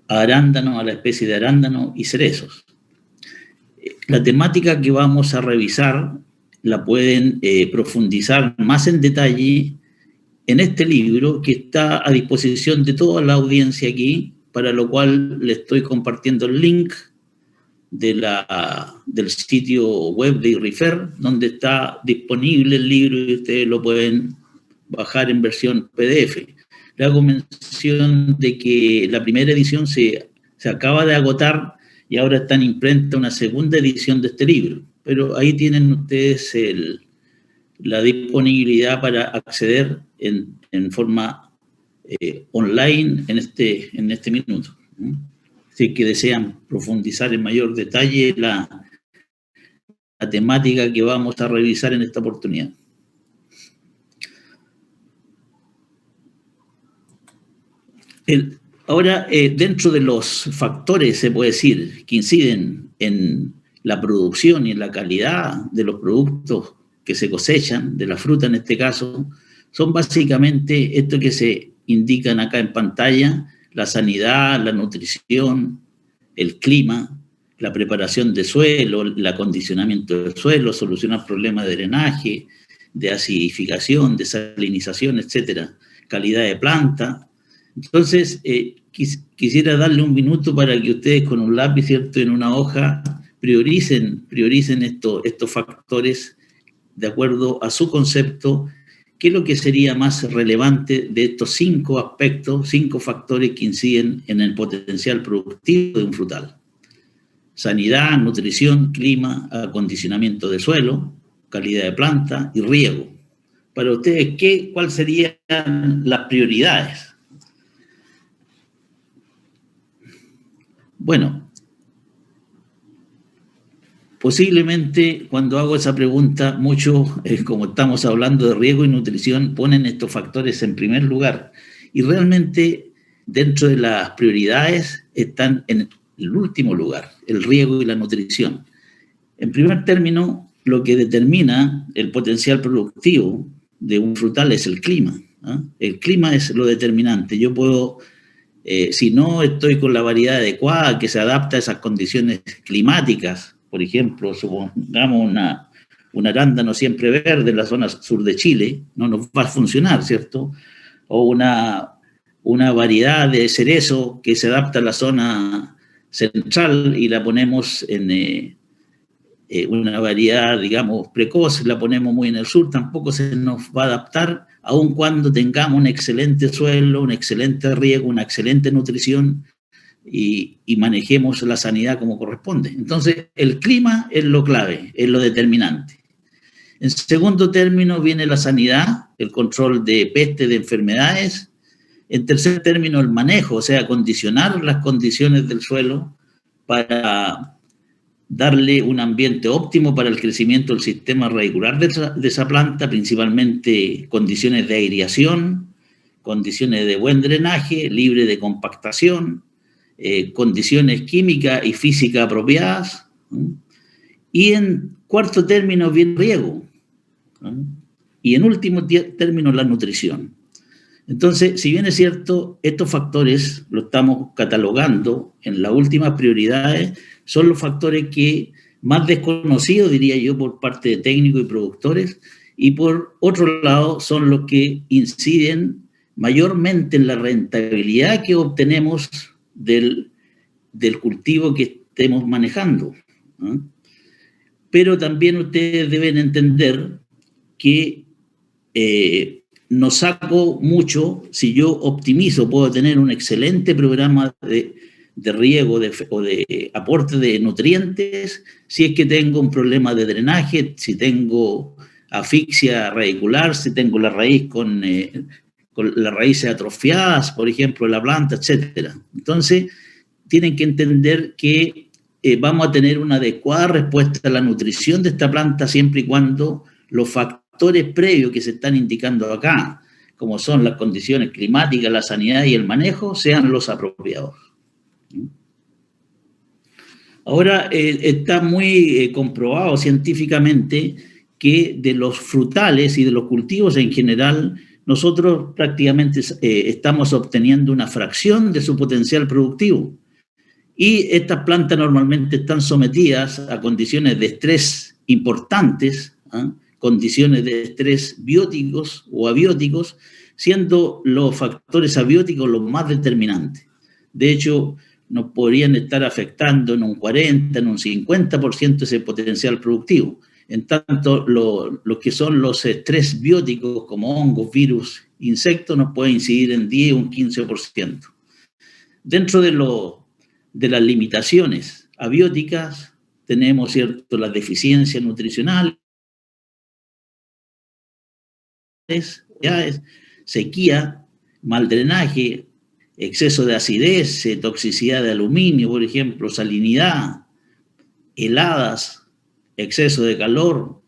arándanos, a la especie de arándano y cerezos. La temática que vamos a revisar la pueden profundizar más en detalle en este libro que está a disposición de toda la audiencia aquí, para lo cual le estoy compartiendo el link del sitio web de IRIFER, donde está disponible el libro y ustedes lo pueden bajar en versión PDF. Le hago mención de que la primera edición se acaba de agotar y ahora está en imprenta una segunda edición de este libro. Pero ahí tienen ustedes la disponibilidad para acceder en forma online en este minuto. Si es que desean profundizar en mayor detalle la temática que vamos a revisar en esta oportunidad. Ahora, dentro de los factores, se puede decir, que inciden en la producción y en la calidad de los productos que se cosechan, de la fruta en este caso, son básicamente estos que se indican acá en pantalla: la sanidad, la nutrición, el clima, la preparación de suelo, el acondicionamiento del suelo, solucionar problemas de drenaje, de acidificación, de salinización, etcétera, calidad de planta. Entonces, quisiera darle un minuto para que ustedes con un lápiz, ¿cierto?, en una hoja, prioricen estos factores de acuerdo a su concepto. ¿Qué es lo que sería más relevante de estos 5 aspectos, 5 factores que inciden en el potencial productivo de un frutal? Sanidad, nutrición, clima, acondicionamiento de suelo, calidad de planta y riego. Para ustedes, ¿cuáles serían las prioridades? Bueno, posiblemente cuando hago esa pregunta, muchos, como estamos hablando de riego y nutrición, ponen estos factores en primer lugar. Y realmente, dentro de las prioridades, están en el último lugar, el riego y la nutrición. En primer término, lo que determina el potencial productivo de un frutal es el clima, ¿no? El clima es lo determinante. Yo puedo, si no estoy con la variedad adecuada que se adapta a esas condiciones climáticas, por ejemplo, supongamos un arándano siempre verde en la zona sur de Chile, no nos va a funcionar, ¿cierto? O una variedad de cerezo que se adapta a la zona central y la ponemos en una variedad, digamos, precoz, la ponemos muy en el sur, tampoco se nos va a adaptar, aun cuando tengamos un excelente suelo, un excelente riego, una excelente nutrición y manejemos la sanidad como corresponde. Entonces, el clima es lo clave, es lo determinante. En segundo término viene la sanidad, el control de peste, de enfermedades. En tercer término, el manejo, o sea, condicionar las condiciones del suelo para darle un ambiente óptimo para el crecimiento del sistema radicular de esa planta, principalmente condiciones de aireación, condiciones de buen drenaje, libre de compactación, condiciones químicas y físicas apropiadas. Y en cuarto término viene el riego. Y en último término la nutrición. Entonces, si bien es cierto, estos factores los estamos catalogando en las últimas prioridades, son los factores que más desconocidos, diría yo, por parte de técnicos y productores, y por otro lado son los que inciden mayormente en la rentabilidad que obtenemos del cultivo que estemos manejando, ¿no? Pero también ustedes deben entender que no saco mucho si yo optimizo, puedo tener un excelente programa de riego o de aporte de nutrientes, si es que tengo un problema de drenaje, si tengo asfixia radicular, si tengo la raíz con las raíces atrofiadas, por ejemplo, de la planta, etcétera. Entonces, tienen que entender que vamos a tener una adecuada respuesta a la nutrición de esta planta siempre y cuando los factores previos que se están indicando acá, como son las condiciones climáticas, la sanidad y el manejo, sean los apropiados. Ahora, está muy comprobado científicamente que de los frutales y de los cultivos en general nosotros prácticamente estamos obteniendo una fracción de su potencial productivo. Y estas plantas normalmente están sometidas a condiciones de estrés importantes, ¿eh? Condiciones de estrés bióticos o abióticos, siendo los factores abióticos los más determinantes. De hecho, nos podrían estar afectando en un 40, en un 50% ese potencial productivo. En tanto, lo que son los estrés bióticos, como hongos, virus, insectos, nos pueden incidir en 10 o un 15%. Dentro de las limitaciones abióticas tenemos, ¿cierto?, las deficiencias nutricionales, sequía, mal drenaje, exceso de acidez, toxicidad de aluminio, por ejemplo, salinidad, heladas, exceso de calor,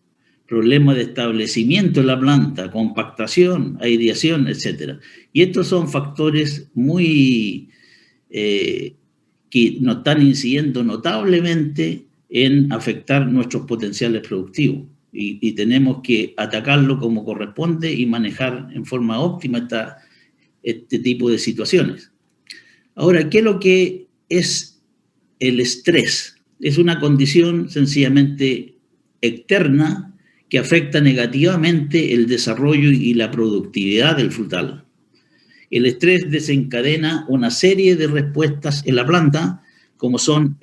problemas de establecimiento de la planta, compactación, aireación, etc. Y estos son factores muy que nos están incidiendo notablemente en afectar nuestros potenciales productivos. Y tenemos que atacarlo como corresponde y manejar en forma óptima este tipo de situaciones. Ahora, ¿qué es lo que es el estrés? Es una condición sencillamente externa que afecta negativamente el desarrollo y la productividad del frutal. El estrés desencadena una serie de respuestas en la planta, como son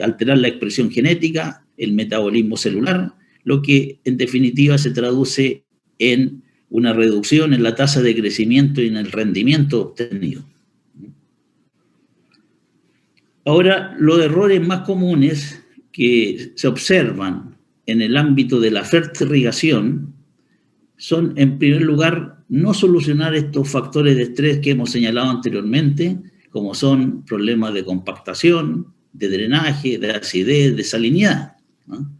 alterar la expresión genética, el metabolismo celular, lo que en definitiva se traduce en una reducción en la tasa de crecimiento y en el rendimiento obtenido. Ahora, los errores más comunes que se observan en el ámbito de la fertirrigación son, en primer lugar, no solucionar estos factores de estrés que hemos señalado anteriormente, como son problemas de compactación, de drenaje, de acidez, de salinidad, ¿no?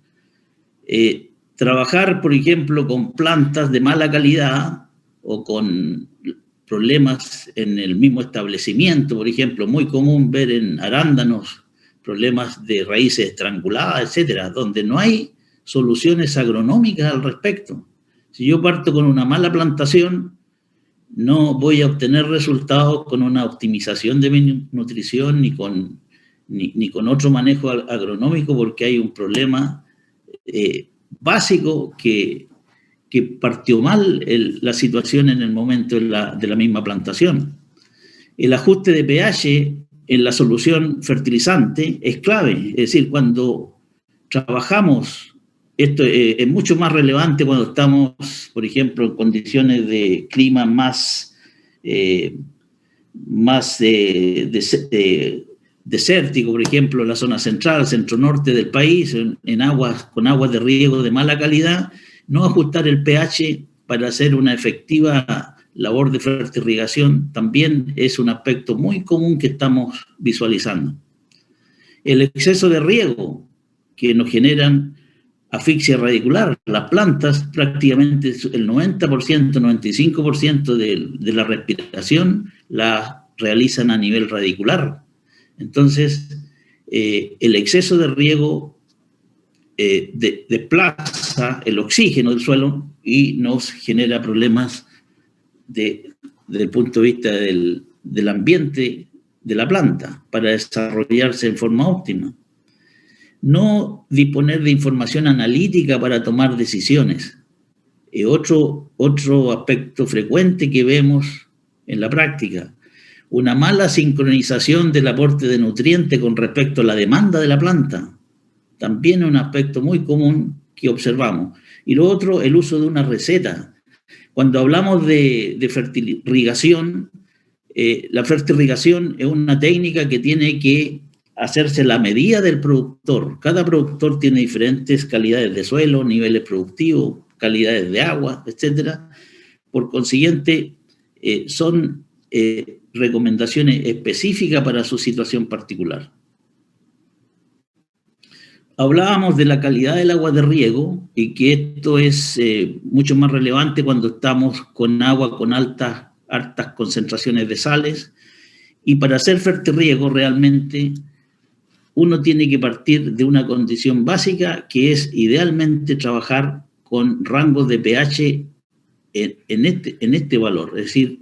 Trabajar, por ejemplo, con plantas de mala calidad o con problemas en el mismo establecimiento, por ejemplo, muy común ver en arándanos problemas de raíces estranguladas, etcétera, donde no hay soluciones agronómicas al respecto. Si yo parto con una mala plantación, no voy a obtener resultados con una optimización de mi nutrición ni con otro manejo agronómico, porque hay un problema básico que partió mal la situación en el momento de la misma plantación. El ajuste de pH en la solución fertilizante es clave, es decir, cuando trabajamos, esto es mucho más relevante cuando estamos, por ejemplo, en condiciones de clima más desértico, por ejemplo, en la zona central, centro-norte del país, con aguas de riego de mala calidad. No ajustar el pH para hacer una efectiva labor de fertirrigación también es un aspecto muy común que estamos visualizando. El exceso de riego que nos generan asfixia radicular. Las plantas, prácticamente el 90%, 95% de la respiración la realizan a nivel radicular. Entonces, el exceso de riego desplaza el oxígeno del suelo y nos genera problemas desde el punto de vista del ambiente de la planta para desarrollarse en forma óptima. No disponer de información analítica para tomar decisiones. Otro aspecto frecuente que vemos en la práctica. Una mala sincronización del aporte de nutrientes con respecto a la demanda de la planta. También es un aspecto muy común que observamos. Y lo otro, el uso de una receta. Cuando hablamos de fertirrigación, la fertirrigación es una técnica que tiene que hacerse la medida del productor. Cada productor tiene diferentes calidades de suelo, niveles productivos, calidades de agua, etc. Por consiguiente, son recomendaciones específicas para su situación particular. Hablábamos de la calidad del agua de riego y que esto es mucho más relevante cuando estamos con agua con altas concentraciones de sales. Y para hacer fertirriego realmente uno tiene que partir de una condición básica que es idealmente trabajar con rangos de pH en este valor, es decir,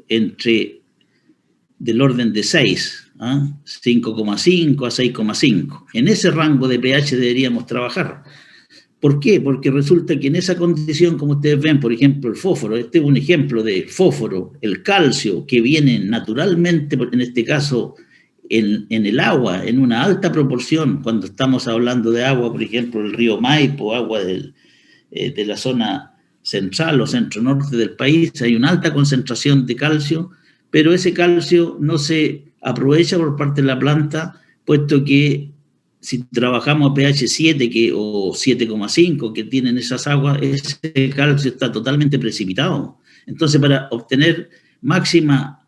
del orden de 6, 5,5 a 6,5. En ese rango de pH deberíamos trabajar. ¿Por qué? Porque resulta que en esa condición, como ustedes ven, por ejemplo, el fósforo, este es un ejemplo de fósforo, el calcio, que viene naturalmente, en este caso, en el agua, en una alta proporción, cuando estamos hablando de agua, por ejemplo, el río Maipo, agua de la zona central o centro-norte del país, hay una alta concentración de calcio, pero ese calcio no se aprovecha por parte de la planta, puesto que si trabajamos a pH 7 o 7,5 que tienen esas aguas, ese calcio está totalmente precipitado. Entonces, para obtener máxima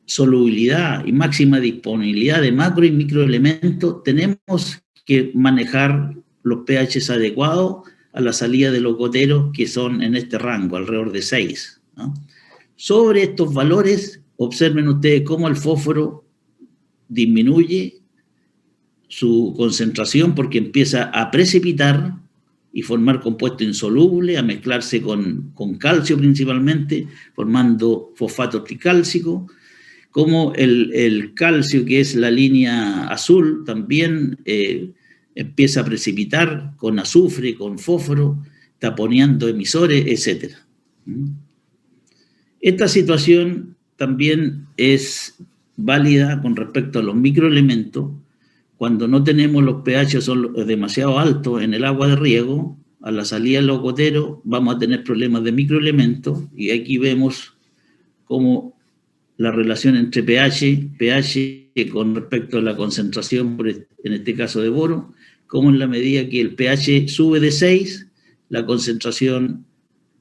solubilidad y máxima disponibilidad de macro y microelementos, tenemos que manejar los pHs adecuados a la salida de los goteros, que son en este rango, alrededor de 6, ¿no? Sobre estos valores, observen ustedes cómo el fósforo disminuye su concentración porque empieza a precipitar y formar compuesto insoluble, a mezclarse con calcio principalmente, formando fosfato tricálcico, como el calcio, que es la línea azul, también empieza a precipitar con azufre, con fósforo, taponeando emisores, etc. Esta situación también es válida con respecto a los microelementos. Cuando no tenemos los pH son demasiado altos en el agua de riego, a la salida de los goteros vamos a tener problemas de microelementos, y aquí vemos cómo la relación entre pH con respecto a la concentración, en este caso de boro, como en la medida que el pH sube de 6, la concentración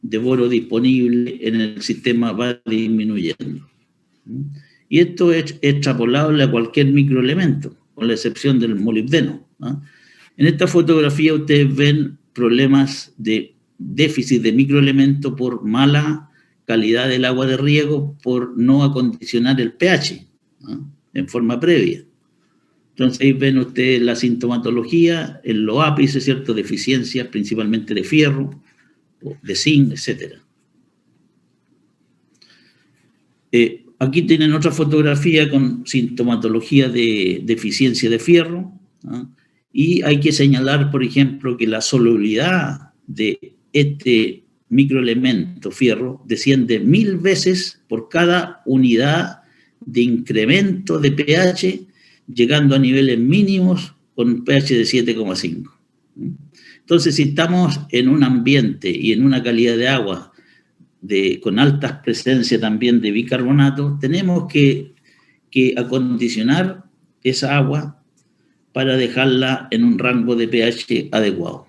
de boro disponible en el sistema va disminuyendo. Y esto es extrapolable a cualquier microelemento, con la excepción del molibdeno, ¿no? En esta fotografía ustedes ven problemas de déficit de microelementos por mala calidad del agua de riego, por no acondicionar el pH, ¿no?, en forma previa. Entonces ahí ven ustedes la sintomatología, en los ápices, ¿cierto?, deficiencias principalmente de fierro, de zinc, etc. Aquí tienen otra fotografía con sintomatología de deficiencia de fierro, ¿no? Y hay que señalar, por ejemplo, que la solubilidad de este microelemento fierro desciende 1000 veces por cada unidad de incremento de pH, llegando a niveles mínimos con un pH de 7,5. Entonces, si estamos en un ambiente y en una calidad de agua con altas presencias también de bicarbonato, tenemos que acondicionar esa agua para dejarla en un rango de pH adecuado.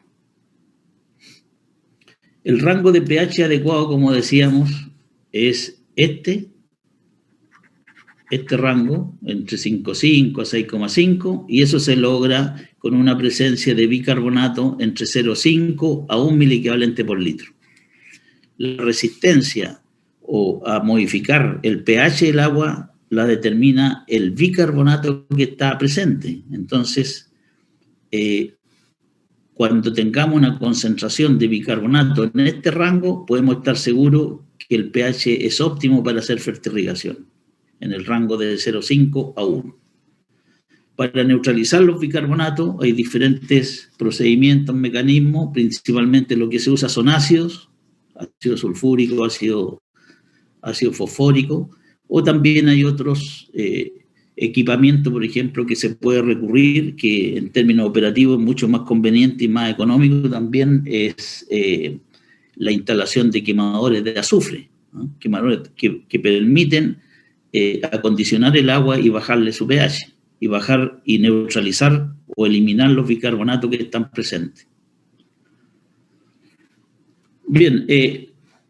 El rango de pH adecuado, como decíamos, es este rango, entre 5,5 a 6,5, y eso se logra con una presencia de bicarbonato entre 0,5 a 1 miliequivalente por litro. La resistencia a modificar el pH del agua la determina el bicarbonato que está presente. Entonces, cuando tengamos una concentración de bicarbonato en este rango, podemos estar seguros que el pH es óptimo para hacer fertirrigación, en el rango de 0,5 a 1. Para neutralizar los bicarbonatos hay diferentes procedimientos, mecanismos, principalmente lo que se usa son ácido sulfúrico, ácido fosfórico, o también hay otros equipamientos, por ejemplo, que se puede recurrir, que en términos operativos es mucho más conveniente y más económico también, es la instalación de quemadores de azufre, ¿no? Quemadores que permiten acondicionar el agua y bajarle su pH, y bajar y neutralizar o eliminar los bicarbonatos que están presentes. Bien,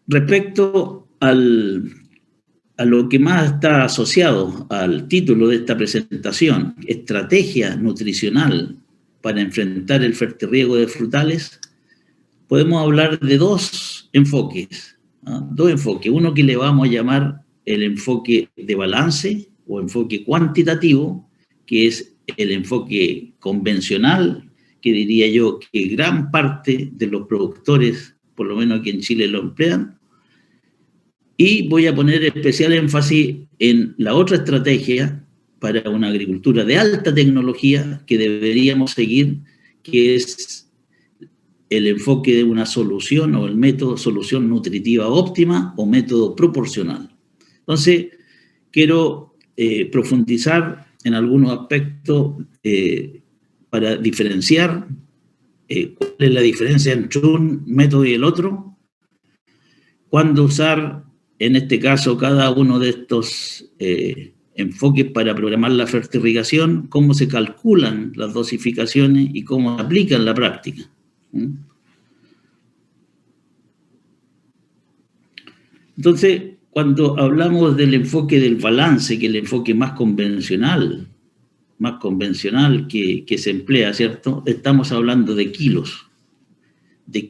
respecto a lo que más está asociado al título de esta presentación, estrategia nutricional para enfrentar el fertirriego de frutales, podemos hablar de dos enfoques, ¿no? Dos enfoques. Uno que le vamos a llamar el enfoque de balance o enfoque cuantitativo, que es el enfoque convencional, que diría yo que gran parte de los productores, por lo menos aquí en Chile, lo emplean, Y voy a poner especial énfasis en la otra estrategia para una agricultura de alta tecnología que deberíamos seguir, que es el enfoque de una solución o el método solución nutritiva óptima o método proporcional. Entonces, quiero profundizar en algunos aspectos para diferenciar cuál es la diferencia entre un método y el otro, cuándo usar, en este caso, cada uno de estos enfoques para programar la fertirrigación, cómo se calculan las dosificaciones y cómo se aplican en la práctica. Entonces, cuando hablamos del enfoque del balance, que es el enfoque más convencional que se emplea, ¿cierto? Estamos hablando de kilos de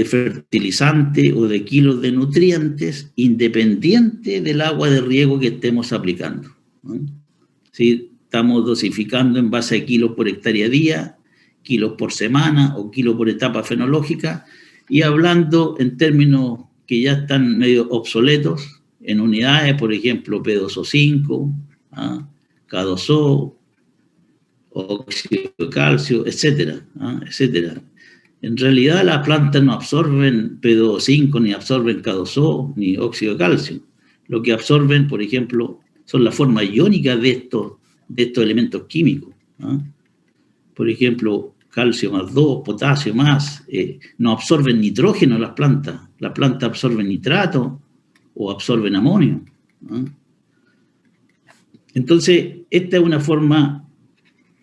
fertilizante o de kilos de nutrientes, independiente del agua de riego que estemos aplicando, ¿no? Si estamos dosificando en base a kilos por hectárea día, kilos por semana o kilos por etapa fenológica, y hablando en términos que ya están medio obsoletos, en unidades, por ejemplo, P2O5, K2O, óxido de calcio, etcétera, etcétera. En realidad las plantas no absorben P2O5, ni absorben K2O, ni óxido de calcio. Lo que absorben, por ejemplo, son las formas iónicas de estos elementos químicos. Por ejemplo, calcio más 2, potasio más, no absorben nitrógeno las plantas absorben nitrato o absorben amonio. Entonces, esta es una forma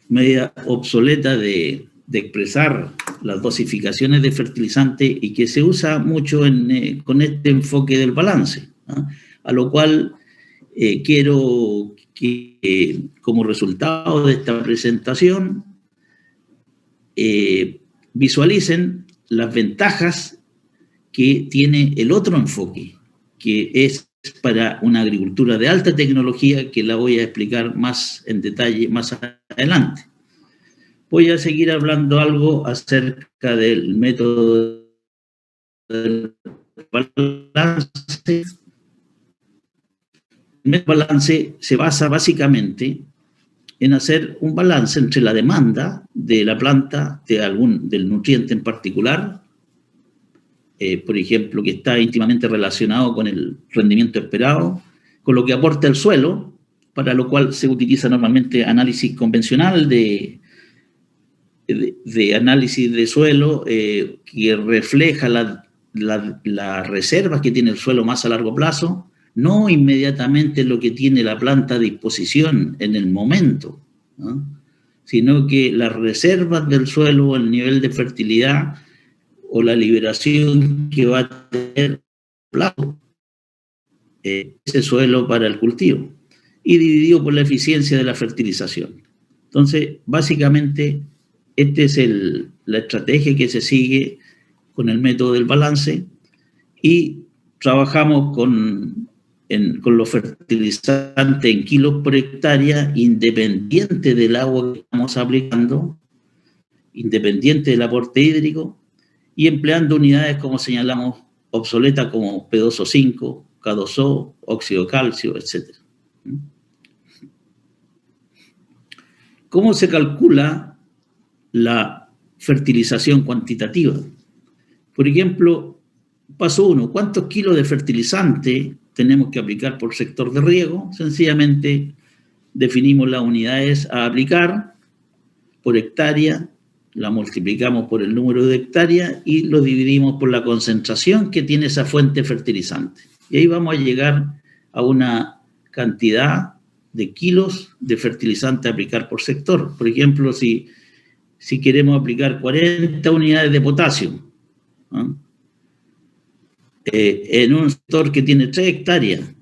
media obsoleta de expresar las dosificaciones de fertilizantes y que se usa mucho con este enfoque del balance, a lo cual quiero que como resultado de esta presentación visualicen las ventajas que tiene el otro enfoque, que es para una agricultura de alta tecnología, que la voy a explicar más en detalle más adelante. Voy a seguir hablando algo acerca del método del balance. El método del balance se basa básicamente en hacer un balance entre la demanda de la planta del nutriente en particular, por ejemplo, que está íntimamente relacionado con el rendimiento esperado, con lo que aporta el suelo, para lo cual se utiliza normalmente análisis convencional de análisis de suelo que refleja las reservas que tiene el suelo más a largo plazo, no inmediatamente lo que tiene la planta a disposición en el momento, ¿no? Sino que las reservas del suelo, el nivel de fertilidad o la liberación que va a tener plazo ese suelo para el cultivo, y dividido por la eficiencia de la fertilización. Entonces, básicamente, esta es la estrategia que se sigue con el método del balance, y trabajamos con los fertilizantes en kilos por hectárea, independiente del agua que estamos aplicando, independiente del aporte hídrico, y empleando unidades, como señalamos, obsoletas como P2O5, K2O, óxido de calcio, etc. ¿Cómo se calcula la fertilización cuantitativa? Por ejemplo, paso 1, ¿cuántos kilos de fertilizante tenemos que aplicar por sector de riego? Sencillamente definimos las unidades a aplicar por hectárea, la multiplicamos por el número de hectáreas y lo dividimos por la concentración que tiene esa fuente fertilizante. Y ahí vamos a llegar a una cantidad de kilos de fertilizante a aplicar por sector. Por ejemplo, si queremos aplicar 40 unidades de potasio, ¿no?, en un sector que tiene 3 hectáreas,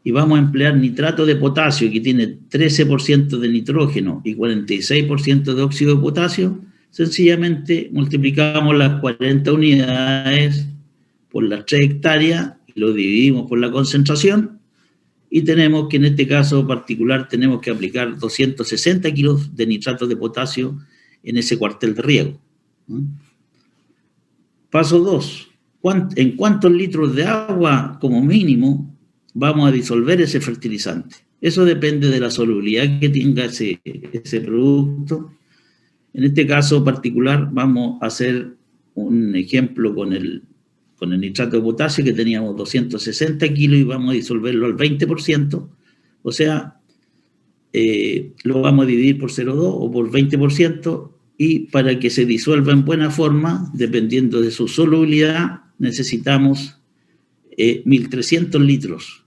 y vamos a emplear nitrato de potasio que tiene 13% de nitrógeno y 46% de óxido de potasio, sencillamente multiplicamos las 40 unidades por las 3 hectáreas y lo dividimos por la concentración, y tenemos que en este caso particular tenemos que aplicar 260 kilos de nitrato de potasio en ese cuartel de riego. Paso 2. en cuántos litros de agua, como mínimo, vamos a disolver ese fertilizante. Eso depende de la solubilidad que tenga ese producto. En este caso particular vamos a hacer un ejemplo con el nitrato de potasio, que teníamos 260 kilos y vamos a disolverlo al 20%, o sea, lo vamos a dividir por 0,2 o por 20%, y para que se disuelva en buena forma, dependiendo de su solubilidad, necesitamos 1.300 litros,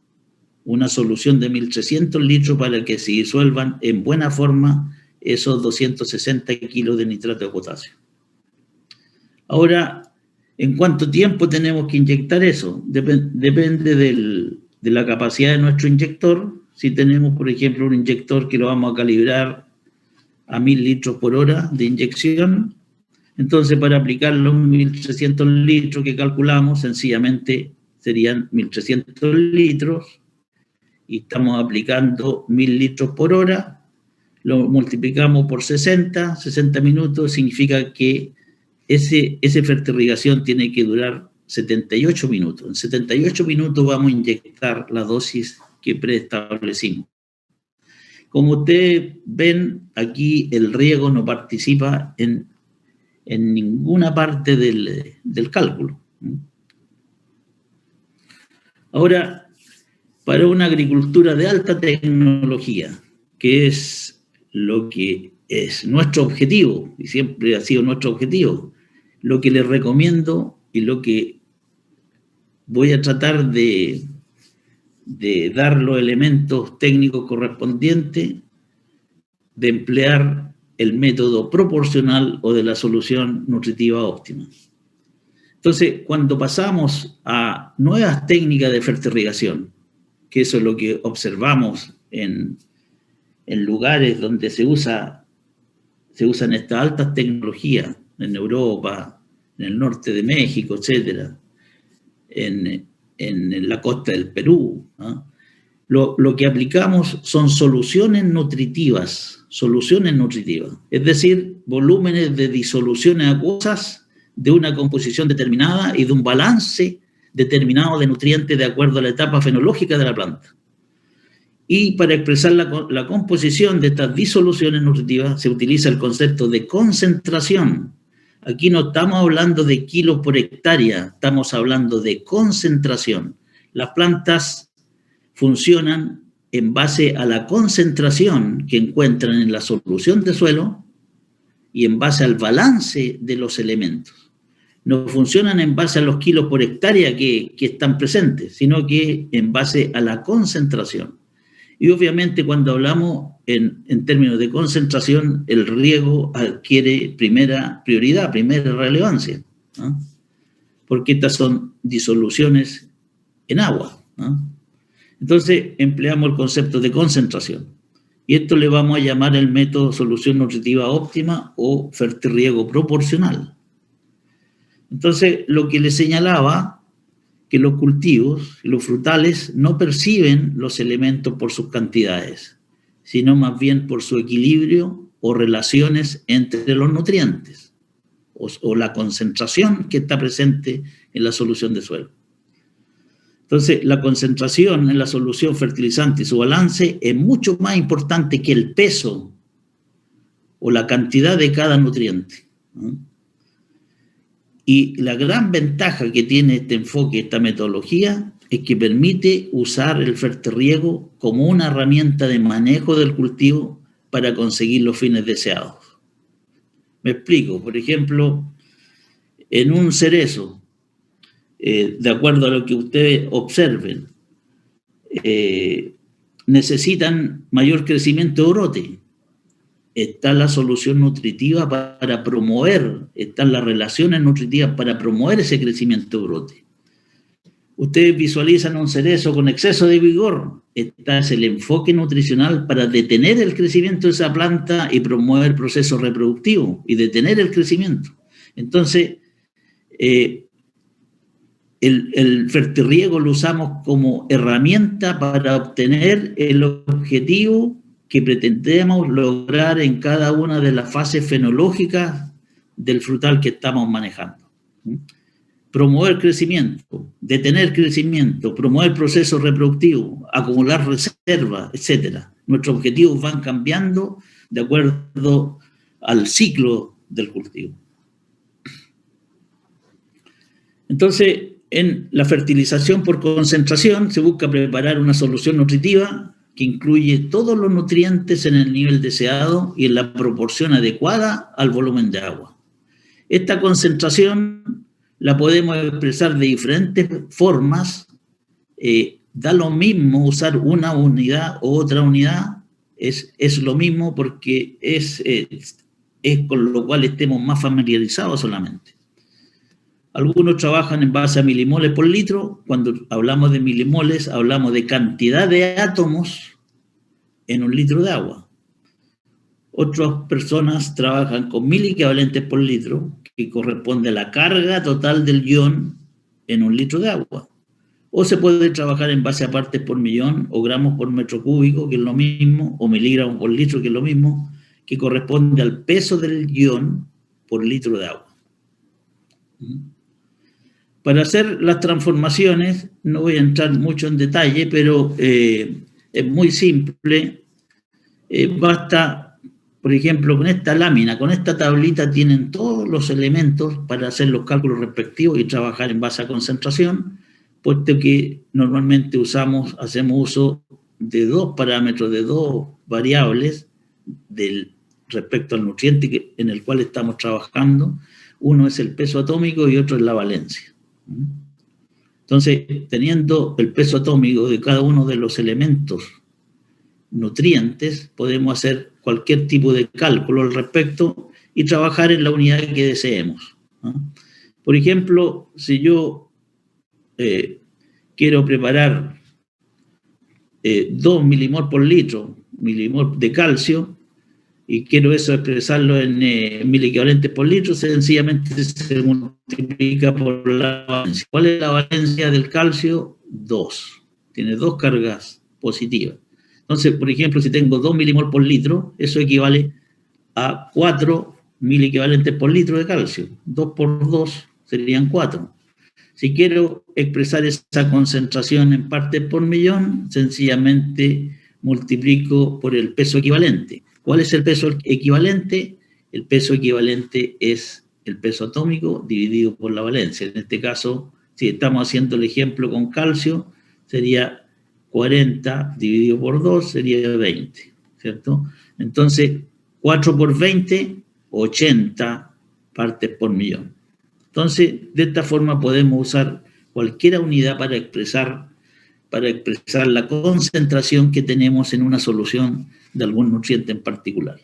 una solución de 1.300 litros para que se disuelvan en buena forma esos 260 kilos de nitrato de potasio. Ahora, ¿en cuánto tiempo tenemos que inyectar eso? Depende de la capacidad de nuestro inyector. Si tenemos, por ejemplo, un inyector que lo vamos a calibrar a 1.000 litros por hora de inyección, entonces para aplicar los 1.300 litros que calculamos, sencillamente serían 1.300 litros, y estamos aplicando 1.000 litros por hora, lo multiplicamos por 60 minutos, significa que esa fertirrigación tiene que durar 78 minutos. En 78 minutos vamos a inyectar la dosis que preestablecimos. Como ustedes ven, aquí el riego no participa en ninguna parte del cálculo. Ahora, para una agricultura de alta tecnología, que es lo que es nuestro objetivo, y siempre ha sido nuestro objetivo, lo que les recomiendo y lo que voy a tratar de dar los elementos técnicos correspondientes, de emplear el método proporcional o de la solución nutritiva óptima. Entonces, cuando pasamos a nuevas técnicas de fertirrigación, que eso es lo que observamos en lugares donde se usan estas altas tecnologías, en Europa, en el norte de México, etcétera, en la costa del Perú, ¿no? Lo que aplicamos son soluciones nutritivas, es decir, volúmenes de disoluciones acuosas de una composición determinada y de un balance determinado de nutrientes de acuerdo a la etapa fenológica de la planta. Y para expresar la composición de estas disoluciones nutritivas se utiliza el concepto de concentración. Aquí no estamos hablando de kilos por hectárea, estamos hablando de concentración. Las plantas funcionan en base a la concentración que encuentran en la solución de suelo y en base al balance de los elementos. No funcionan en base a los kilos por hectárea que están presentes, sino que en base a la concentración. Y obviamente cuando hablamos en términos de concentración, el riego adquiere primera prioridad, primera relevancia, ¿no? Porque estas son disoluciones en agua, ¿no? Entonces empleamos el concepto de concentración. Y esto le vamos a llamar el método solución nutritiva óptima o fertirriego proporcional. Entonces, lo que le señalaba, que los cultivos y los frutales no perciben los elementos por sus cantidades, sino más bien por su equilibrio o relaciones entre los nutrientes, o la concentración que está presente en la solución de suelo. Entonces, la concentración en la solución fertilizante y su balance es mucho más importante que el peso o la cantidad de cada nutriente, ¿no? Y la gran ventaja que tiene este enfoque, esta metodología, es que permite usar el fertirriego como una herramienta de manejo del cultivo para conseguir los fines deseados. Me explico. Por ejemplo, en un cerezo, de acuerdo a lo que ustedes observen, necesitan mayor crecimiento de brote. Está la solución nutritiva para promover, están las relaciones nutritivas para promover ese crecimiento de brote. Ustedes visualizan un cerezo con exceso de vigor, este es el enfoque nutricional para detener el crecimiento de esa planta y promover el proceso reproductivo y detener el crecimiento. Entonces, el fertirriego lo usamos como herramienta para obtener el objetivo que pretendemos lograr en cada una de las fases fenológicas del frutal que estamos manejando. promover crecimiento, detener crecimiento, promover procesos reproductivos, acumular reservas, etc. Nuestros objetivos van cambiando de acuerdo al ciclo del cultivo. Entonces, en la fertilización por concentración se busca preparar una solución nutritiva que incluye todos los nutrientes en el nivel deseado y en la proporción adecuada al volumen de agua. Esta concentración la podemos expresar de diferentes formas. Da lo mismo usar una unidad u otra unidad, es lo mismo porque es con lo cual estemos más familiarizados solamente. Algunos trabajan en base a milimoles por litro. Cuando hablamos de milimoles, hablamos de cantidad de átomos en un litro de agua. Otras personas trabajan con 1000 equivalentes por litro, que corresponde a la carga total del ion en un litro de agua. O se puede trabajar en base a partes por millón, o gramos por metro cúbico, que es lo mismo, o miligramos por litro, que es lo mismo, que corresponde al peso del ion por litro de agua. Para hacer las transformaciones, no voy a entrar mucho en detalle, pero es muy simple. Basta, por ejemplo, con esta lámina, con esta tablita tienen todos los elementos para hacer los cálculos respectivos y trabajar en base a concentración, puesto que normalmente hacemos uso de dos parámetros, de dos variables respecto al nutriente en el cual estamos trabajando. Uno es el peso atómico y otro es la valencia. Entonces, teniendo el peso atómico de cada uno de los elementos nutrientes, podemos hacer cualquier tipo de cálculo al respecto y trabajar en la unidad que deseemos. Por ejemplo, si yo quiero preparar 2 milimol por litro, milimol de calcio, y quiero eso expresarlo en 1000 equivalentes por litro, sencillamente se multiplica por la valencia. ¿Cuál es la valencia del calcio? 2. Tiene 2 cargas positivas. Entonces, por ejemplo, si tengo 2 milimol por litro, eso equivale a 4000 equivalentes por litro de calcio. 2 por 2 serían 4. Si quiero expresar esa concentración en partes por millón, sencillamente multiplico por el peso equivalente. ¿Cuál es el peso equivalente? El peso equivalente es el peso atómico dividido por la valencia. En este caso, si estamos haciendo el ejemplo con calcio, sería 40 dividido por 2, sería 20, ¿cierto? Entonces, 4 por 20, 80 partes por millón. Entonces, de esta forma podemos usar cualquier unidad para expresar la concentración que tenemos en una solución de algún nutriente en particular.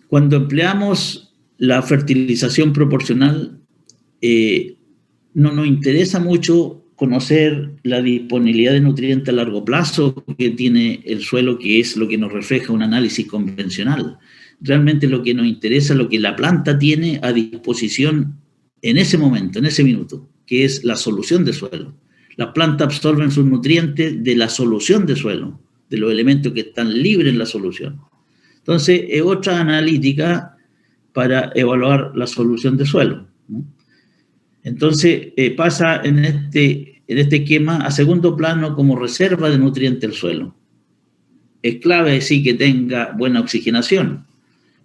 Cuando empleamos la fertilización proporcional, no nos interesa mucho conocer la disponibilidad de nutrientes a largo plazo que tiene el suelo, que es lo que nos refleja un análisis convencional. Realmente lo que nos interesa es lo que la planta tiene a disposición en ese momento, en ese minuto, que es la solución de suelo. Las plantas absorben sus nutrientes de la solución de suelo, de los elementos que están libres en la solución. Entonces, es otra analítica para evaluar la solución de suelo, ¿no? Entonces, pasa en este esquema a segundo plano como reserva de nutrientes el suelo. Es clave, sí, que tenga buena oxigenación.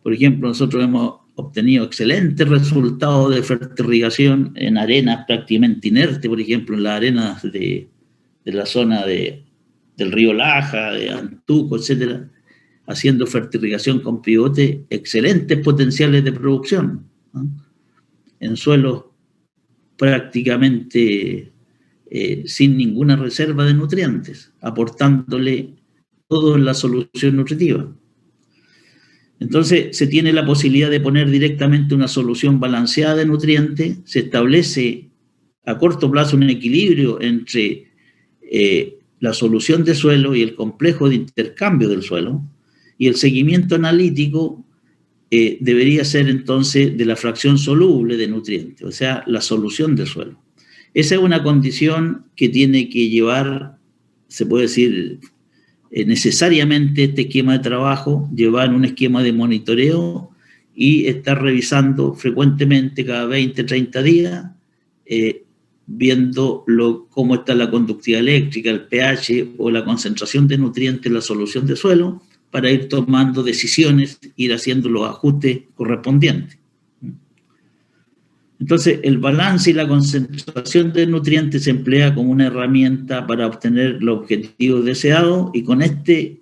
Por ejemplo, nosotros hemos obtenido excelentes resultados de fertirrigación en arenas prácticamente inertes, por ejemplo, en las arenas de la zona del río Laja, de Antuco, etcétera, haciendo fertirrigación con pivote, excelentes potenciales de producción, ¿no? En suelos prácticamente sin ninguna reserva de nutrientes, aportándole todo en la solución nutritiva. Entonces, se tiene la posibilidad de poner directamente una solución balanceada de nutrientes, se establece a corto plazo un equilibrio entre la solución de suelo y el complejo de intercambio del suelo, y el seguimiento analítico debería ser entonces de la fracción soluble de nutrientes, o sea, la solución del suelo. Esa es una condición que tiene que llevar, se puede decir, necesariamente este esquema de trabajo, llevar un esquema de monitoreo y estar revisando frecuentemente, cada 20, 30 días, viendo cómo está la conductividad eléctrica, el pH o la concentración de nutrientes en la solución de suelo, para ir tomando decisiones, ir haciendo los ajustes correspondientes. Entonces, el balance y la concentración de nutrientes se emplea como una herramienta para obtener los objetivos deseados, y con este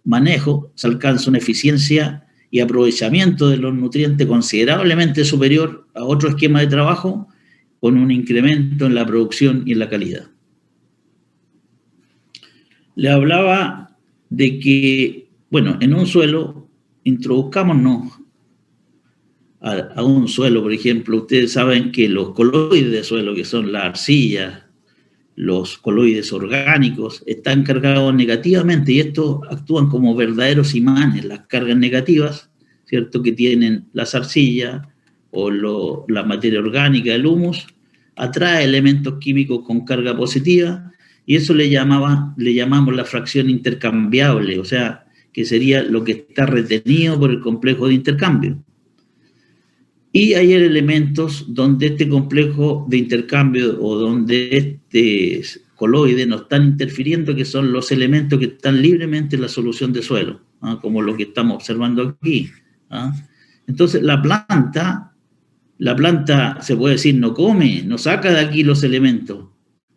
manejo se alcanza una eficiencia y aprovechamiento de los nutrientes considerablemente superior a otro esquema de trabajo, con un incremento en la producción y en la calidad. Le hablaba de que, bueno, en un suelo, introduzcámonos a un suelo, por ejemplo. Ustedes saben que los coloides de suelo, que son la arcilla, los coloides orgánicos, están cargados negativamente, y estos actúan como verdaderos imanes. Las cargas negativas, ¿cierto?, que tienen las arcillas o la materia orgánica, el humus, atrae elementos químicos con carga positiva, y eso le llamamos la fracción intercambiable, o sea, que sería lo que está retenido por el complejo de intercambio. Y hay elementos donde este complejo de intercambio o donde este coloide no están interfiriendo, que son los elementos que están libremente en la solución de suelo, como lo que estamos observando aquí. Entonces, la planta, se puede decir, no come, no saca de aquí los elementos,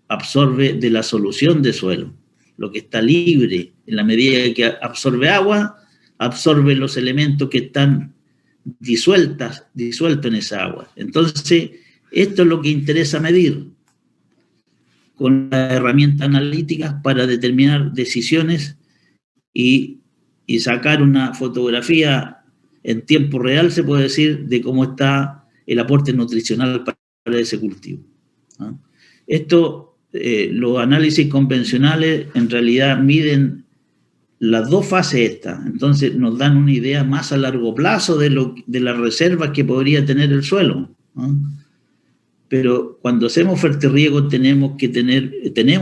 absorbe de la solución de suelo, lo que está libre. En la medida que absorbe agua, absorbe los elementos que están disueltos en esa agua. Entonces, esto es lo que interesa medir con las herramientas analíticas para determinar decisiones y sacar una fotografía en tiempo real, se puede decir, de cómo está el aporte nutricional para ese cultivo. Los análisis convencionales en realidad miden las dos fases estas, entonces nos dan una idea más a largo plazo de las reservas que podría tener el suelo. Pero cuando hacemos fertirriego tenemos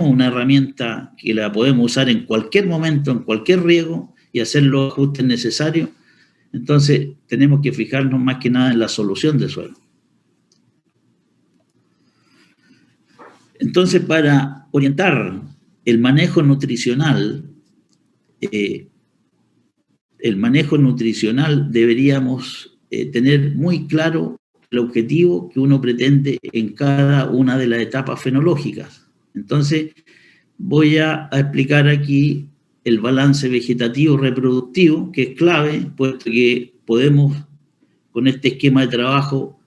una herramienta que la podemos usar en cualquier momento, en cualquier riego, y hacer los ajustes necesarios. Entonces tenemos que fijarnos más que nada en la solución de suelo. Entonces, para orientar el manejo nutricional, deberíamos tener muy claro el objetivo que uno pretende en cada una de las etapas fenológicas. Entonces, voy a explicar aquí el balance vegetativo reproductivo, que es clave, puesto que podemos, con este esquema de trabajo,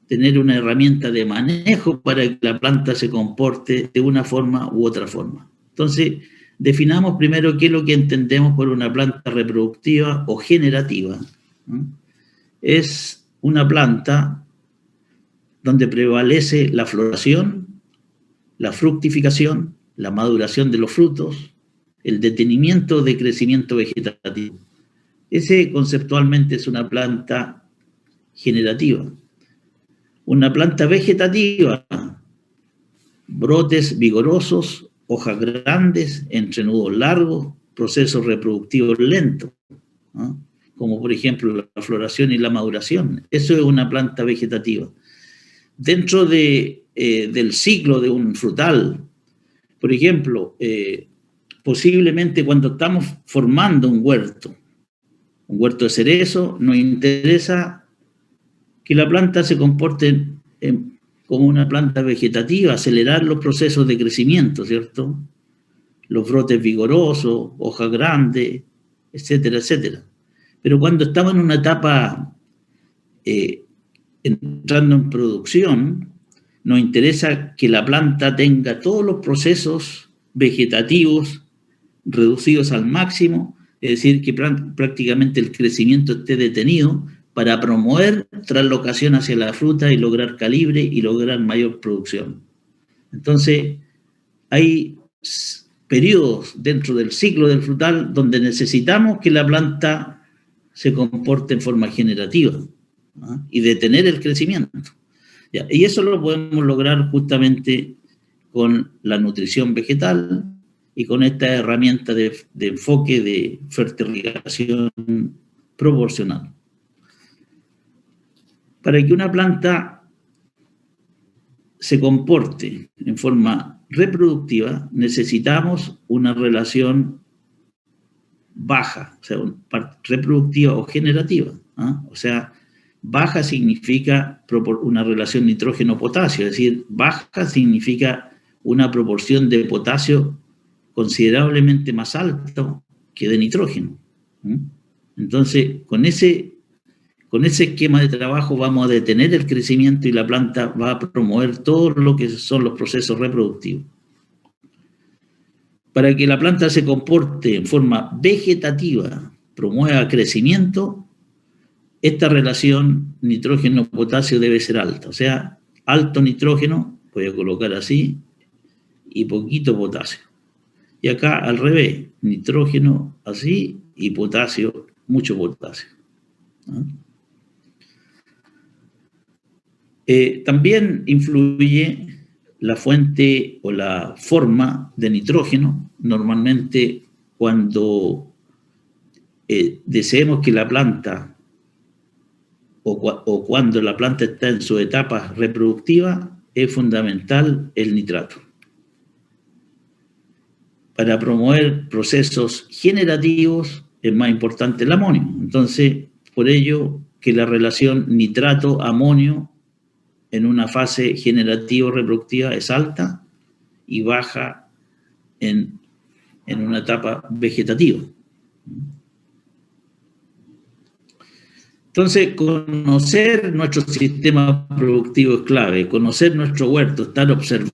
tener una herramienta de manejo para que la planta se comporte de una forma u otra forma. Entonces, definamos primero qué es lo que entendemos por una planta reproductiva o generativa. Es una planta donde prevalece la floración, la fructificación, la maduración de los frutos, el detenimiento de crecimiento vegetativo. Ese conceptualmente es una planta generativa. Una planta vegetativa, brotes vigorosos, hojas grandes, entrenudos largos, procesos reproductivos lentos, como por ejemplo la floración y la maduración. Eso es una planta vegetativa. Dentro del ciclo de un frutal, por ejemplo, posiblemente cuando estamos formando un huerto de cerezo, nos interesa que la planta se comporte como una planta vegetativa, acelerar los procesos de crecimiento, ¿cierto? Los brotes vigorosos, hojas grandes, etcétera, etcétera. Pero cuando estamos en una etapa entrando en producción, nos interesa que la planta tenga todos los procesos vegetativos reducidos al máximo, es decir, que prácticamente el crecimiento esté detenido, para promover traslocación hacia la fruta y lograr calibre y lograr mayor producción. Entonces, hay periodos dentro del ciclo del frutal donde necesitamos que la planta se comporte en forma generativa y detener el crecimiento. Y eso lo podemos lograr justamente con la nutrición vegetal y con esta herramienta de enfoque de fertirrigación proporcional. Para que una planta se comporte en forma reproductiva, necesitamos una relación baja, o sea, reproductiva o generativa. O sea, baja significa una relación nitrógeno-potasio, es decir, baja significa una proporción de potasio considerablemente más alta que de nitrógeno. Entonces, con ese esquema de trabajo vamos a detener el crecimiento y la planta va a promover todo lo que son los procesos reproductivos. Para que la planta se comporte en forma vegetativa, promueva crecimiento, esta relación nitrógeno-potasio debe ser alta. O sea, alto nitrógeno, voy a colocar así, y poquito potasio. Y acá al revés, nitrógeno así y potasio, mucho potasio. También influye la fuente o la forma de nitrógeno. Normalmente cuando deseemos que la planta o cuando la planta está en su etapa reproductiva, es fundamental el nitrato. Para promover procesos generativos es más importante el amonio. Entonces, por ello que la relación nitrato-amonio en una fase generativo-reproductiva es alta y baja en una etapa vegetativa. Entonces, conocer nuestro sistema productivo es clave, conocer nuestro huerto, estar observando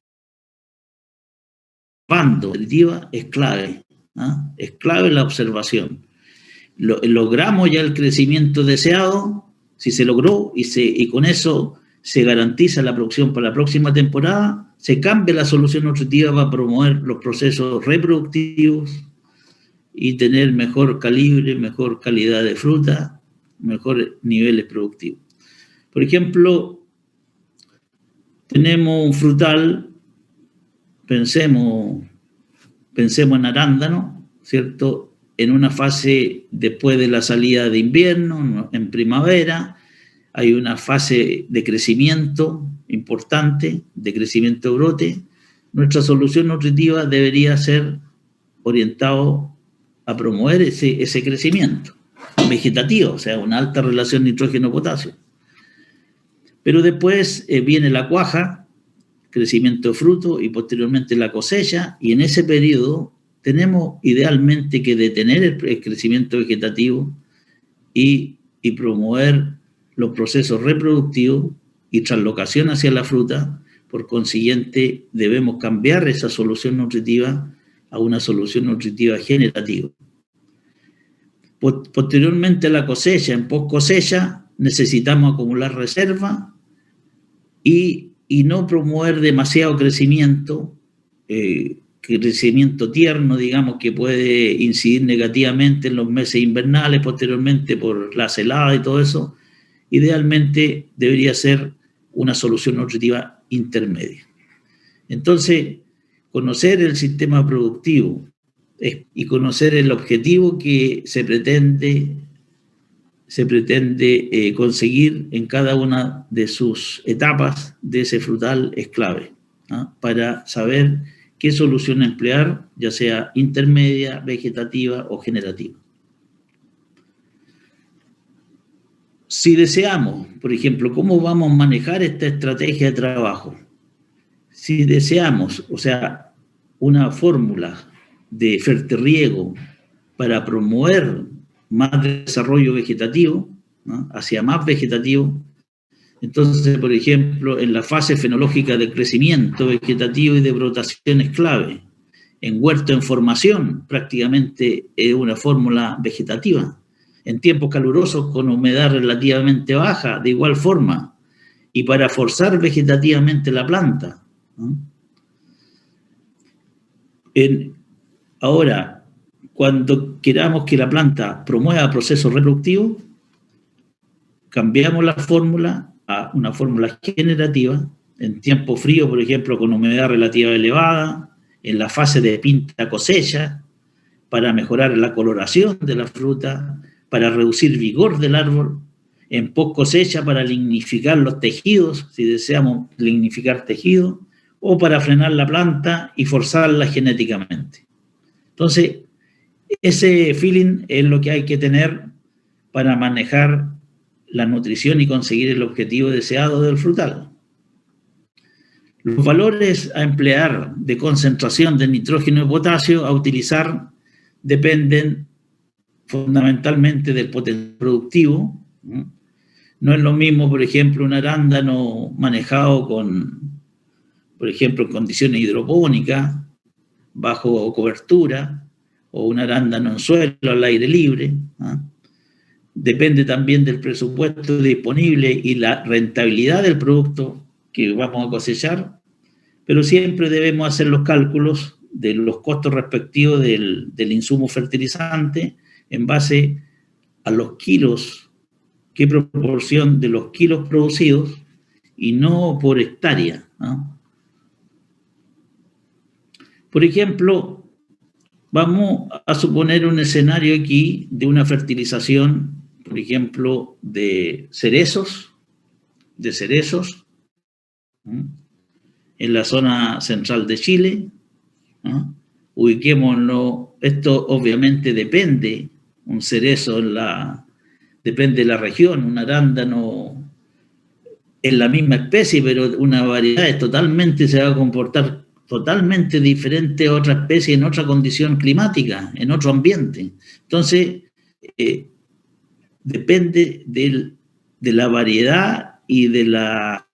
es clave, es clave la observación. Logramos ya el crecimiento deseado, si se logró, y con eso se garantiza la producción para la próxima temporada, se cambia la solución nutritiva para promover los procesos reproductivos y tener mejor calibre, mejor calidad de fruta, mejores niveles productivos. Por ejemplo, tenemos un frutal, pensemos en arándano, ¿cierto? En una fase después de la salida de invierno, en primavera, hay una fase de crecimiento importante, de crecimiento de brote. Nuestra solución nutritiva debería ser orientado a promover ese crecimiento vegetativo, o sea, una alta relación nitrógeno-potasio. Pero después viene la cuaja, crecimiento de fruto y posteriormente la cosecha, y en ese periodo tenemos idealmente que detener el crecimiento vegetativo y promover los procesos reproductivos y translocación hacia la fruta. Por consiguiente, debemos cambiar esa solución nutritiva a una solución nutritiva generativa. Posteriormente a la cosecha, en post cosecha, necesitamos acumular reserva y no promover demasiado crecimiento, crecimiento tierno, digamos, que puede incidir negativamente en los meses invernales, posteriormente por la helada y todo eso. Idealmente debería ser una solución nutritiva intermedia. Entonces, conocer el sistema productivo y conocer el objetivo que se pretende conseguir en cada una de sus etapas de ese frutal es clave, para saber qué solución emplear, ya sea intermedia, vegetativa o generativa. Si deseamos, por ejemplo, ¿cómo vamos a manejar esta estrategia de trabajo? Si deseamos, o sea, una fórmula de fertirriego para promover más desarrollo vegetativo, hacia más vegetativo, entonces, por ejemplo, en la fase fenológica de crecimiento vegetativo y de brotación es clave. En huerto en formación prácticamente es una fórmula vegetativa. En tiempos calurosos con humedad relativamente baja, de igual forma, y para forzar vegetativamente la planta. Ahora, cuando queramos que la planta promueva procesos reproductivos, cambiamos la fórmula a una fórmula generativa, en tiempo frío, por ejemplo, con humedad relativa elevada, en la fase de pinta cosecha, para mejorar la coloración de la fruta, para reducir vigor del árbol, en post cosecha para lignificar los tejidos, si deseamos lignificar tejidos, o para frenar la planta y forzarla genéticamente. Entonces, ese feeling es lo que hay que tener para manejar la nutrición y conseguir el objetivo deseado del frutal. Los valores a emplear de concentración de nitrógeno y potasio a utilizar dependen fundamentalmente del potencial productivo. No es lo mismo, por ejemplo, un arándano manejado con, por ejemplo, en condiciones hidropónicas, bajo cobertura, o un arándano en suelo al aire libre. Depende también del presupuesto disponible y la rentabilidad del producto que vamos a cosechar, pero siempre debemos hacer los cálculos de los costos respectivos del insumo fertilizante en base a los kilos, qué proporción de los kilos producidos y no por hectárea, ¿no? Por ejemplo, vamos a suponer un escenario aquí de una fertilización, por ejemplo, de cerezos, en la zona central de Chile, ¿no? Ubiquémoslo, esto obviamente depende, un cerezo depende de la región, un arándano es la misma especie, pero una variedad se va a comportar totalmente diferente a otra especie en otra condición climática, en otro ambiente. Entonces, depende de la variedad y de la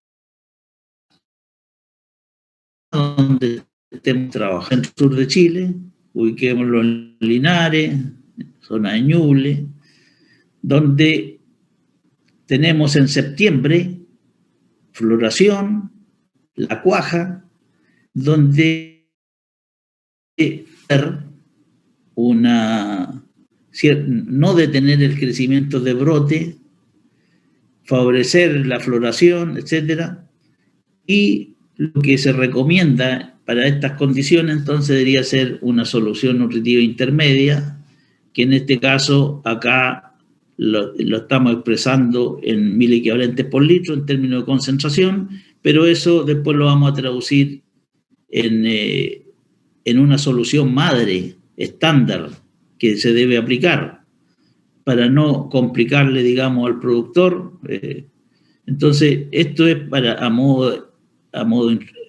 donde estemos trabajando. En el sur de Chile, ubiquémoslo en Linares, zona de Ñuble, donde tenemos en septiembre floración, la cuaja, donde no detener el crecimiento de brote, favorecer la floración, etcétera, y lo que se recomienda para estas condiciones entonces debería ser una solución nutritiva intermedia, que en este caso acá lo estamos expresando en 1000 equivalentes por litro en términos de concentración, pero eso después lo vamos a traducir en una solución madre estándar que se debe aplicar para no complicarle, digamos, al productor. Entonces, esto es a modo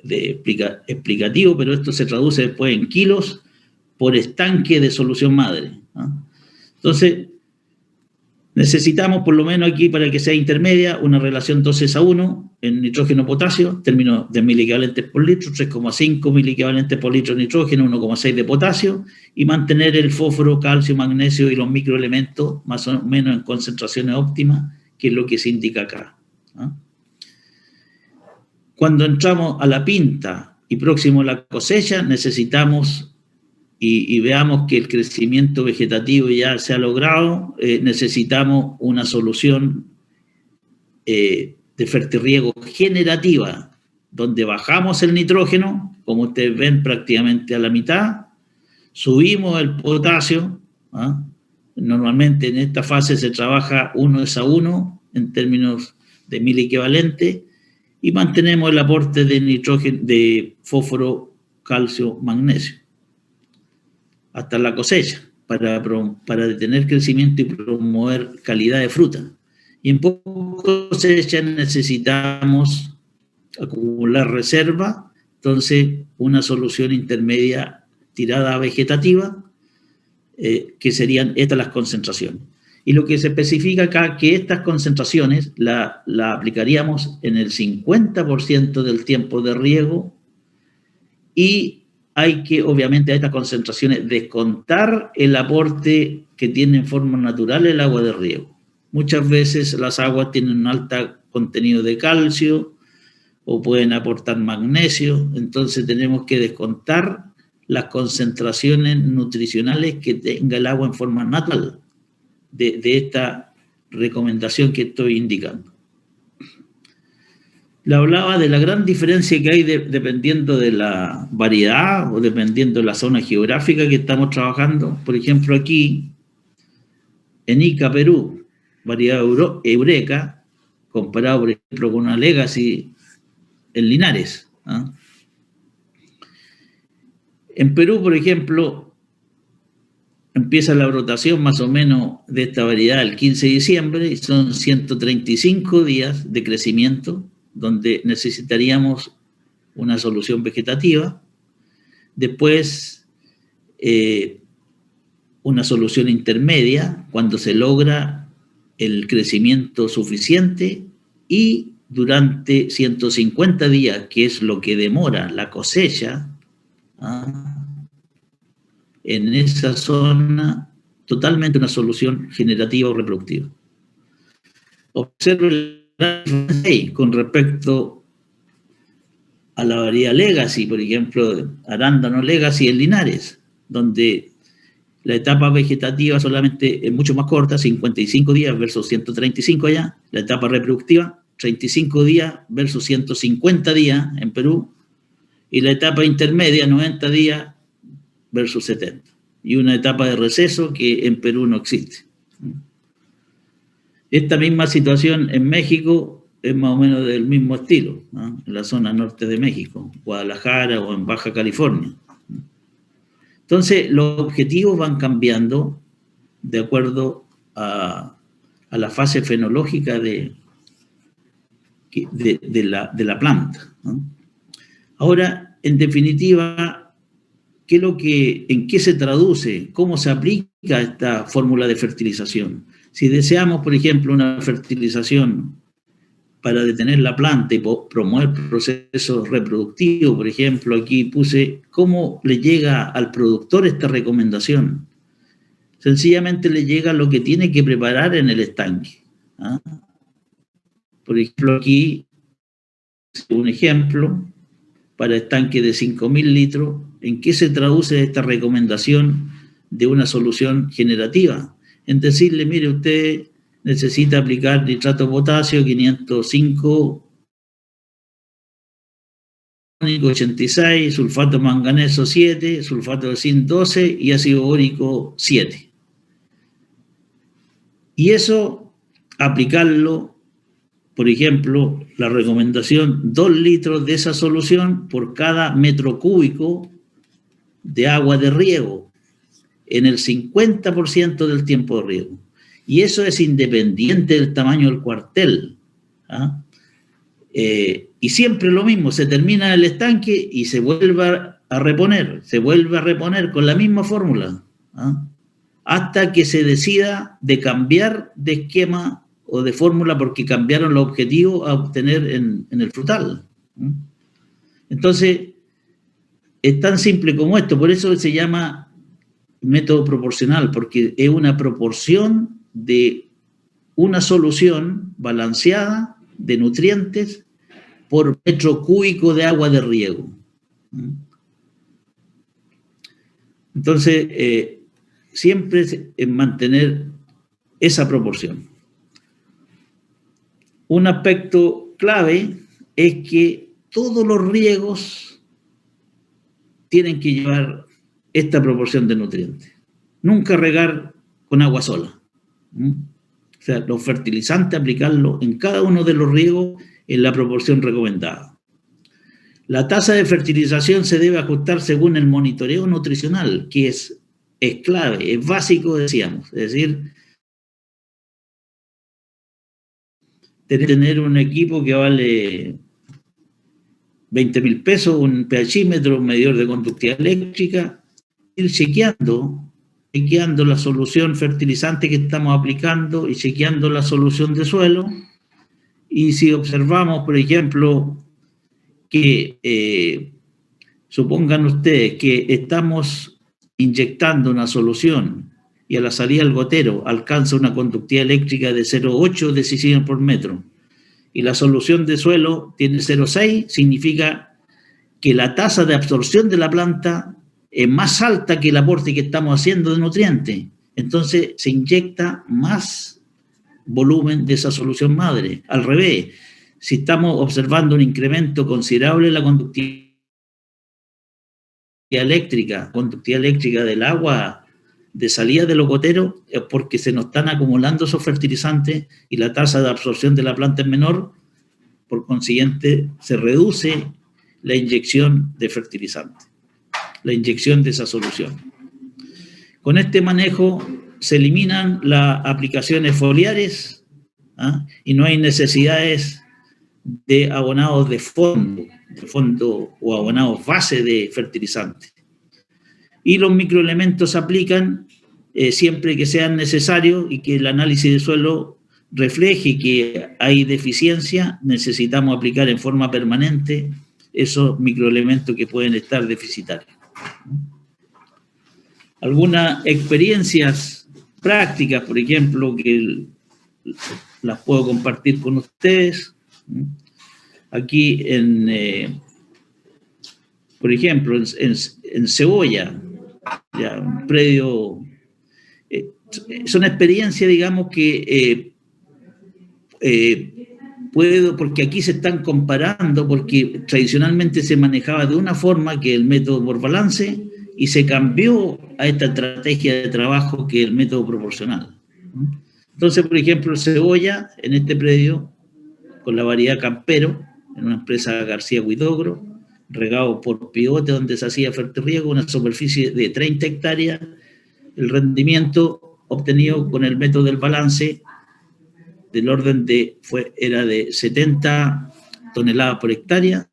de explicativo, pero esto se traduce después en kilos por estanque de solución madre, ¿no? Entonces, necesitamos por lo menos aquí, para que sea intermedia, una relación 2:1 en nitrógeno-potasio, términos de 1000 equivalentes por litro, 3,5 mil equivalentes por litro de nitrógeno, 1,6 de potasio, y mantener el fósforo, calcio, magnesio y los microelementos más o menos en concentraciones óptimas, que es lo que se indica acá, ¿no? Cuando entramos a la pinta y próximo a la cosecha, necesitamos, y veamos que el crecimiento vegetativo ya se ha logrado, necesitamos una solución de fertirriego generativa, donde bajamos el nitrógeno, como ustedes ven prácticamente a la mitad, subimos el potasio, ¿ah? Normalmente en esta fase se trabaja 1:1 en términos de 1000 equivalentes, y mantenemos el aporte de nitrógeno, de fósforo, calcio, magnesio, hasta la cosecha, para detener crecimiento y promover calidad de fruta. Y en post cosecha necesitamos acumular reserva, entonces una solución intermedia tirada vegetativa, que serían estas las concentraciones. Y lo que se especifica acá, que estas concentraciones la aplicaríamos en el 50% del tiempo de riego, y hay que, obviamente, a estas concentraciones descontar el aporte que tiene en forma natural el agua de riego. Muchas veces las aguas tienen un alto contenido de calcio o pueden aportar magnesio, entonces tenemos que descontar las concentraciones nutricionales que tenga el agua en forma natural de esta recomendación que estoy indicando. Le hablaba de la gran diferencia que hay dependiendo de la variedad o dependiendo de la zona geográfica que estamos trabajando. Por ejemplo, aquí en Ica, Perú, variedad Eureka, comparado, por ejemplo, con una Legacy en Linares. ¿Ah? En Perú, por ejemplo, empieza la brotación más o menos de esta variedad el 15 de diciembre y son 135 días de crecimiento donde necesitaríamos una solución vegetativa. Después, una solución intermedia cuando se logra el crecimiento suficiente y durante 150 días, que es lo que demora la cosecha, en esa zona, totalmente una solución generativa o reproductiva. Observo con respecto a la variedad Legacy, por ejemplo, arándano Legacy en Linares, donde la etapa vegetativa solamente es mucho más corta, 55 días versus 135 allá. La etapa reproductiva, 35 días versus 150 días en Perú. Y la etapa intermedia, 90 días versus 70. Y una etapa de receso que en Perú no existe. Esta misma situación en México es más o menos del mismo estilo, ¿no? En la zona norte de México, Guadalajara o en Baja California. Entonces, los objetivos van cambiando de acuerdo a la fase fenológica de la planta, ¿no? Ahora, en definitiva, ¿en qué se traduce? ¿Cómo se aplica esta fórmula de fertilización? Si deseamos, por ejemplo, una fertilización para detener la planta y promover procesos reproductivos, por ejemplo, aquí puse cómo le llega al productor esta recomendación. Sencillamente le llega lo que tiene que preparar en el estanque. ¿Ah? Por ejemplo, aquí un ejemplo para estanque de 5.000 litros, ¿en qué se traduce esta recomendación de una solución generativa? En decirle, mire, usted necesita aplicar nitrato de potasio 505, 86, sulfato de manganeso 7, sulfato de zinc 12 y ácido bórico 7. Y eso, aplicarlo, por ejemplo, la recomendación, 2 litros de esa solución por cada metro cúbico de agua de riego, en el 50% del tiempo de riego. Y eso es independiente del tamaño del cuartel. ¿Ah? Y siempre lo mismo, se termina el estanque y se vuelve a reponer con la misma fórmula. ¿Ah? Hasta que se decida de cambiar de esquema o de fórmula porque cambiaron los objetivos a obtener en el frutal. Entonces, es tan simple como esto, por eso se llama método proporcional, porque es una proporción de una solución balanceada de nutrientes por metro cúbico de agua de riego. Entonces, siempre es mantener esa proporción. Un aspecto clave es que todos los riegos tienen que llevar esta proporción de nutrientes. Nunca regar con agua sola. O sea, los fertilizantes, aplicarlo en cada uno de los riegos en la proporción recomendada. La tasa de fertilización se debe ajustar según el monitoreo nutricional, que es clave, es básico, decíamos. Es decir, tener un equipo que vale 20.000 pesos, un pHímetro, un medidor de conductividad eléctrica, ir chequeando la solución fertilizante que estamos aplicando y chequeando la solución de suelo. Y si observamos, por ejemplo, que supongan ustedes que estamos inyectando una solución y a la salida del gotero alcanza una conductividad eléctrica de 0,8 decisiones por metro y la solución de suelo tiene 0,6, significa que la tasa de absorción de la planta es más alta que el aporte que estamos haciendo de nutrientes. Entonces se inyecta más volumen de esa solución madre. Al revés, si estamos observando un incremento considerable en la conductividad eléctrica del agua de salida de los goteros es porque se nos están acumulando esos fertilizantes y la tasa de absorción de la planta es menor, por consiguiente se reduce la inyección de fertilizante, la inyección de esa solución. Con este manejo se eliminan las aplicaciones foliares, y no hay necesidades de abonados de fondo o abonados base de fertilizantes. Y los microelementos se aplican siempre que sean necesarios y que el análisis de suelo refleje que hay deficiencia, necesitamos aplicar en forma permanente esos microelementos que pueden estar deficitarios. Algunas experiencias prácticas, por ejemplo, que las puedo compartir con ustedes. Aquí, por ejemplo, en Cebolla, ya, un predio, son experiencias, digamos, que puedo, porque aquí se están comparando, porque tradicionalmente se manejaba de una forma, que el método por balance, y se cambió a esta estrategia de trabajo que es el método proporcional. Entonces, por ejemplo, Cebolla, en este predio, con la variedad Campero, en una empresa García Huidobro, regado por pivote donde se hacía fertirriego, una superficie de 30 hectáreas, el rendimiento obtenido con el método del balance del orden era de 70 toneladas por hectárea,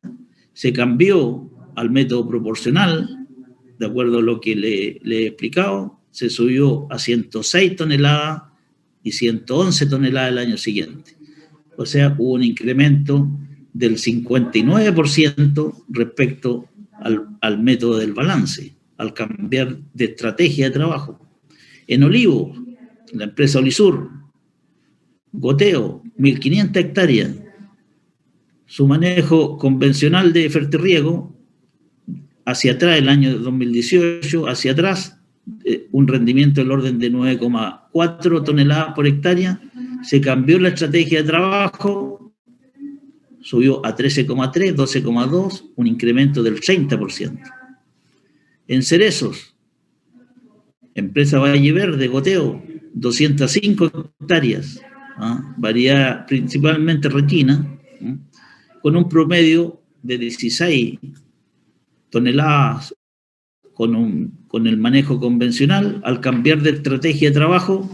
se cambió al método proporcional, de acuerdo a lo que le he explicado, se subió a 106 toneladas y 111 toneladas el año siguiente. O sea, hubo un incremento del 59% respecto al método del balance, al cambiar de estrategia de trabajo. En olivo, la empresa Olisur, goteo, 1.500 hectáreas, su manejo convencional de fertirriego, hacia atrás, el año 2018, hacia atrás, un rendimiento del orden de 9,4 toneladas por hectárea, se cambió la estrategia de trabajo, subió a 13,3, 12,2, un incremento del 30%. En cerezos, empresa Valle Verde, goteo, 205 hectáreas, variedad principalmente retina, con un promedio de 16 toneladas con el manejo convencional. Al cambiar de estrategia de trabajo,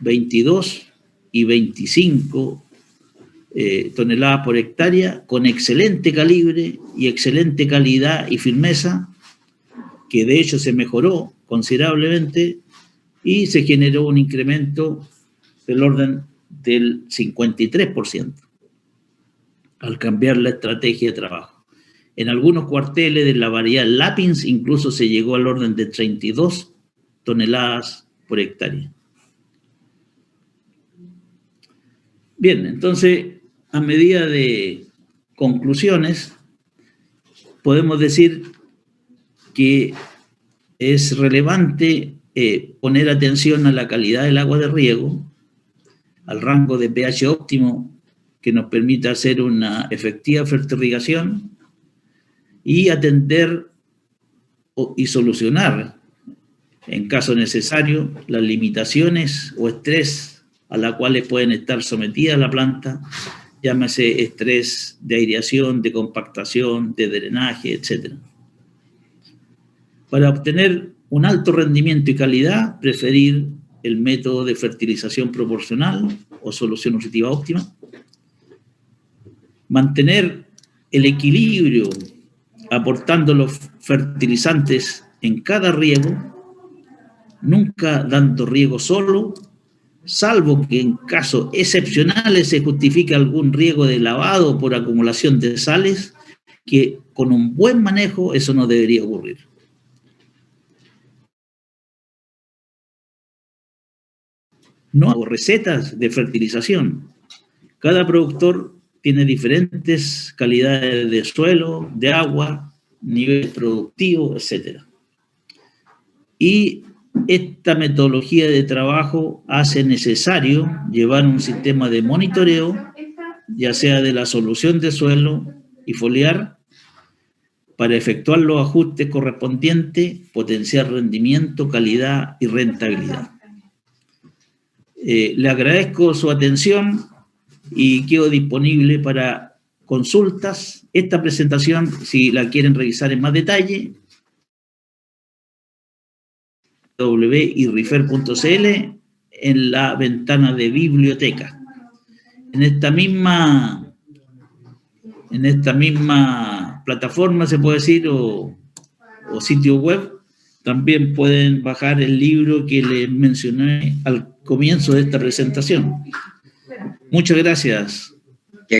22 y 25 toneladas por hectárea, con excelente calibre y excelente calidad y firmeza, que de hecho se mejoró considerablemente y se generó un incremento del orden del 53% al cambiar la estrategia de trabajo. En algunos cuarteles de la variedad Lapins incluso se llegó al orden de 32 toneladas por hectárea. Bien, entonces, a medida de conclusiones, podemos decir que es relevante poner atención a la calidad del agua de riego, al rango de pH óptimo que nos permita hacer una efectiva fertirrigación y atender y solucionar, en caso necesario, las limitaciones o estrés a las cuales pueden estar sometidas la planta, llámese estrés de aireación, de compactación, de drenaje, etc. Para obtener un alto rendimiento y calidad, preferir el método de fertilización proporcional o solución nutritiva óptima. Mantener el equilibrio aportando los fertilizantes en cada riego, nunca dando riego solo, salvo que en casos excepcionales se justifique algún riego de lavado por acumulación de sales, que con un buen manejo eso no debería ocurrir. No hago recetas de fertilización. Cada productor tiene diferentes calidades de suelo, de agua, nivel productivo, etc. Y esta metodología de trabajo hace necesario llevar un sistema de monitoreo, ya sea de la solución de suelo y foliar, para efectuar los ajustes correspondientes, potenciar rendimiento, calidad y rentabilidad. Le agradezco su atención y quedo disponible para consultas. Esta presentación, si la quieren revisar en más detalle, www.irrifer.cl en la ventana de biblioteca. En esta misma plataforma, se puede decir, o sitio web, también pueden bajar el libro que les mencioné al comienzo de esta presentación. Muchas gracias.